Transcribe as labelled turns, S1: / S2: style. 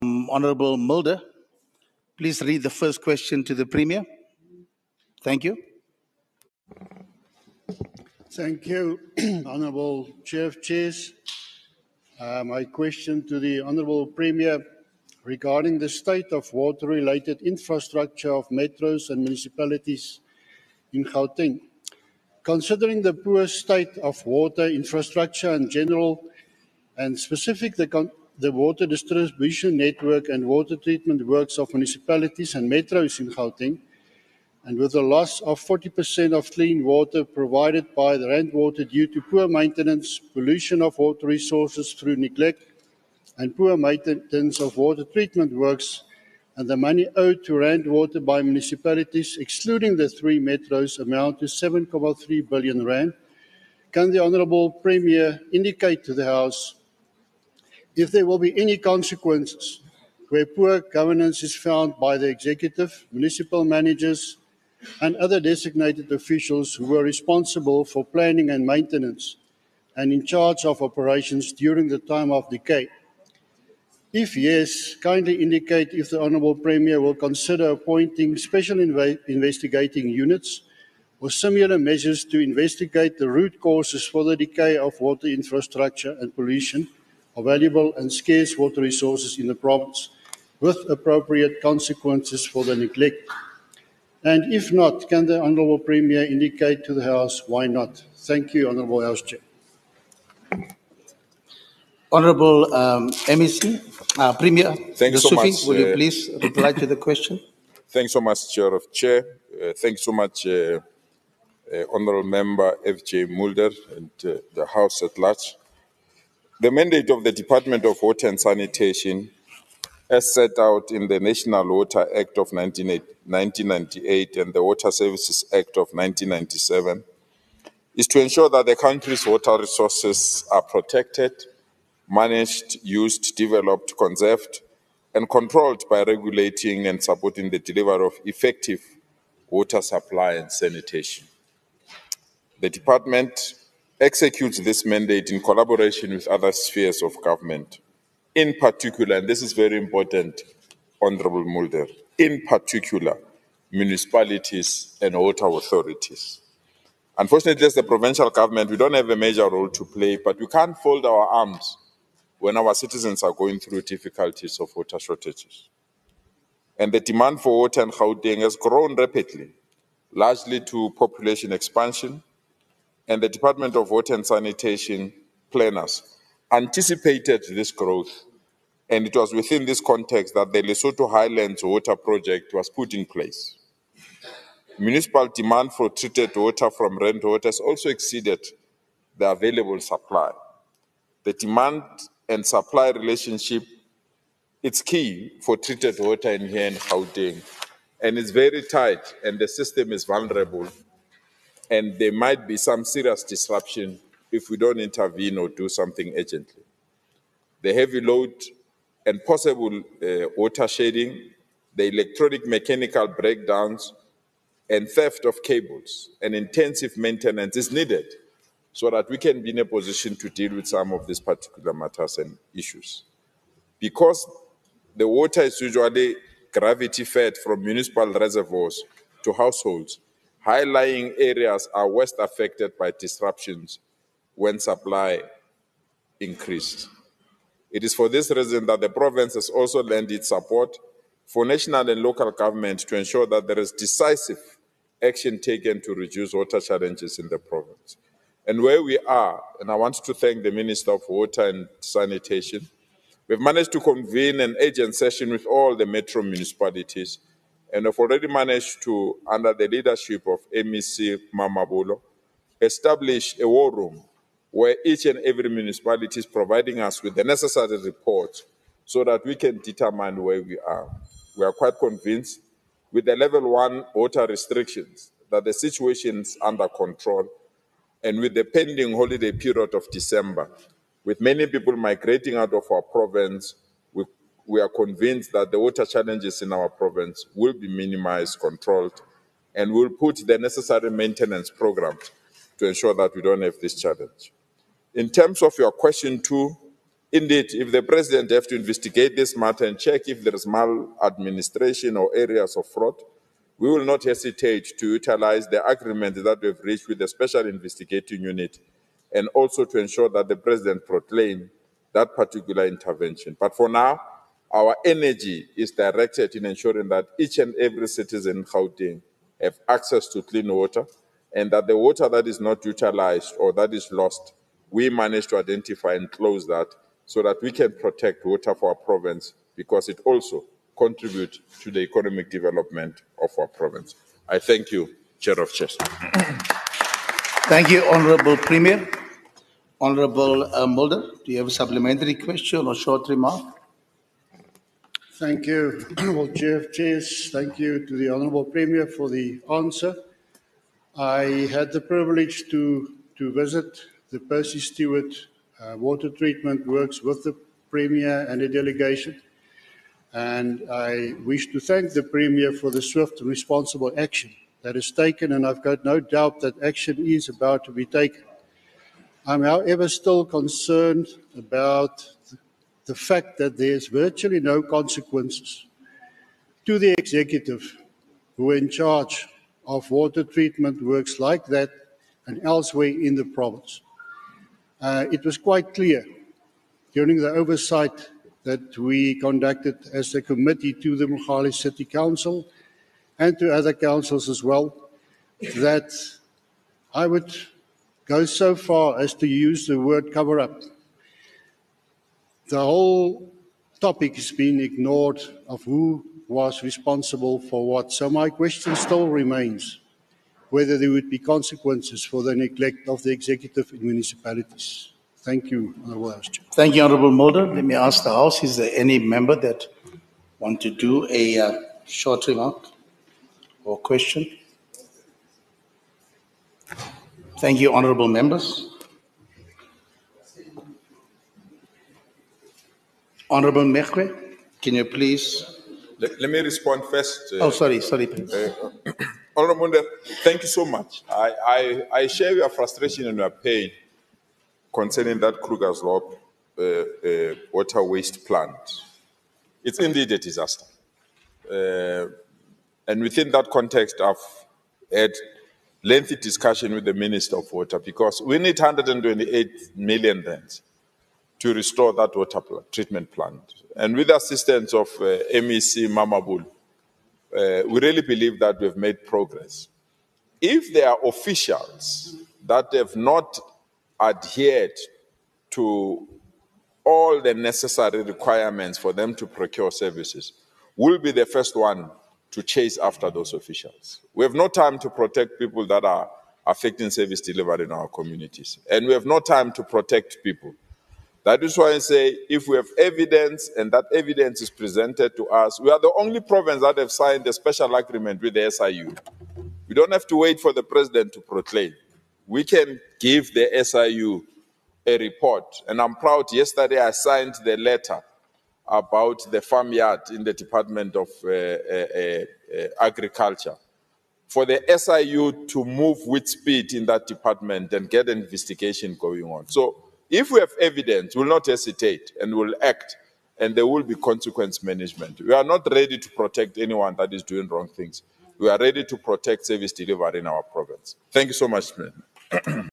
S1: Honorable Mulder, please read the first question to the Premier. Thank you.
S2: Thank you, Honourable Chair of Chairs. My question to the Honourable Premier regarding the state of water-related infrastructure of metros and municipalities in Gauteng. Considering the poor state of water infrastructure in general and specific the water distribution network and water treatment works of municipalities and metros in Gauteng, and with the loss of 40% of clean water provided by the Rand Water due to poor maintenance, pollution of water resources through neglect, and poor maintenance of water treatment works, and the money owed to Rand Water by municipalities, excluding the 3 metros, amount to 7.3 billion rand, can the Honourable Premier indicate to the House if there will be any consequences where poor governance is found by the executive, municipal managers, and other designated officials who were responsible for planning and maintenance and in charge of operations during the time of decay? If yes, kindly indicate if the Honourable Premier will consider appointing special investigating units or similar measures to investigate the root causes for the decay of water infrastructure and pollution of valuable and scarce water resources in the province, with appropriate consequences for the neglect. And if not, can the Honourable Premier indicate to the House why not? Thank you, Honourable House Chair.
S1: Honourable MEC, Premier
S3: Thank you so much.
S1: Lesufi, will you please reply to the question?
S3: Thanks so much, Chair of Chair. Thanks so much, Honourable Member F.J. Mulder and the House at large. The mandate of the Department of Water and Sanitation, as set out in the National Water Act of 1998 and the Water Services Act of 1997, is to ensure that the country's water resources are protected, managed, used, developed, conserved, and controlled by regulating and supporting the delivery of effective water supply and sanitation. The Department executes this mandate in collaboration with other spheres of government. In particular, and this is very important, Honourable Mulder, in particular, municipalities and water authorities. Unfortunately, as the provincial government, we don't have a major role to play, but we can't fold our arms when our citizens are going through difficulties of water shortages. And the demand for water in Gauteng has grown rapidly, largely to population expansion, and the Department of Water and Sanitation planners anticipated this growth, and it was within this context that the Lesotho Highlands Water Project was put in place. Municipal demand for treated water from Rand Water has also exceeded the available supply. The demand and supply relationship, it's key for treated water in here in Gauteng, and it's very tight, and the system is vulnerable, and there might be some serious disruption if we don't intervene or do something urgently. The heavy load and possible water shedding, the electronic mechanical breakdowns, and theft of cables and intensive maintenance is needed so that we can be in a position to deal with some of these particular matters and issues. Because the water is usually gravity-fed from municipal reservoirs to households, high-lying areas are worst affected by disruptions when supply increased. It is for this reason that the province has also lent its support for national and local government to ensure that there is decisive action taken to reduce water challenges in the province. And where we are, and I want to thank the Minister of Water and Sanitation, we've managed to convene an urgent session with all the metro municipalities, and have already managed to, under the leadership of MEC Mamabolo, establish a war room where each and every municipality is providing us with the necessary reports so that we can determine where we are. We are quite convinced with the level 1 water restrictions that the situation is under control, and with the pending holiday period of December, with many people migrating out of our province, we are convinced that the water challenges in our province will be minimized, controlled, and we'll put the necessary maintenance programs to ensure that we don't have this challenge. In terms of your question 2, Indeed, if the president has to investigate this matter and check if there is maladministration or areas of fraud, we will not hesitate to utilize the agreement that we have reached with the Special Investigating Unit and also to ensure that the president proclaim that particular intervention. But for now, our energy is directed in ensuring that each and every citizen in Gauteng have access to clean water, and that the water that is not utilized or that is lost, we manage to identify and close that so that we can protect water for our province, because it also contributes to the economic development of our province. I thank you, Chair of Chairs.
S1: Thank you, Honourable Premier. Honourable Mulder, do you have a supplementary question or short remark?
S2: Thank you, Honourable Chair of Chairs. Thank you to the Honourable Premier for the answer. I had the privilege to visit the Percy Stewart water treatment works with the Premier and the delegation. And I wish to thank the Premier for the swift and responsible action that is taken, and I've got no doubt that action is about to be taken. I'm, however, still concerned about the fact that there's virtually no consequences to the executive who are in charge of water treatment works like that and elsewhere in the province. It was quite clear during the oversight that we conducted as a committee to the Mogale City Council and to other councils as well, that I would go so far as to use the word cover-up. The whole topic has been ignored of who was responsible for what. So my question still remains whether there would be consequences for the neglect of the executive in municipalities. Thank you, Honourable House Chair.
S1: Thank you, Honourable Mulder. Let me ask the House, is there any member that want to do a short remark or question? Thank you, Honourable members. Honourable Mekwe, can you please?
S3: Let me respond first.
S1: Sorry, please.
S3: Honourable Mulder, thank you so much. I share your frustration and your pain concerning that Kruger's Law water waste plant. It's indeed a disaster. And within that context, I've had lengthy discussion with the Minister of Water, because we need 128 million rand to restore that water treatment plant. And with the assistance of MEC Mamabul, we really believe that we've made progress. If there are officials that have not adhered to all the necessary requirements for them to procure services, we'll be the first one to chase after those officials. We have no time to protect people that are affecting service delivery in our communities. And we have no time to protect people. That is why I say, if we have evidence and that evidence is presented to us, we are the only province that have signed a special agreement with the SIU. We don't have to wait for the president to proclaim. We can give the SIU a report. And I'm proud, yesterday I signed the letter about the farmyard in the Department of Agriculture, for the SIU to move with speed in that department and get an investigation going on. So if we have evidence, we'll not hesitate and we'll act, and there will be consequence management. We are not ready to protect anyone that is doing wrong things. We are ready to protect service delivery in our province. Thank you so much, man.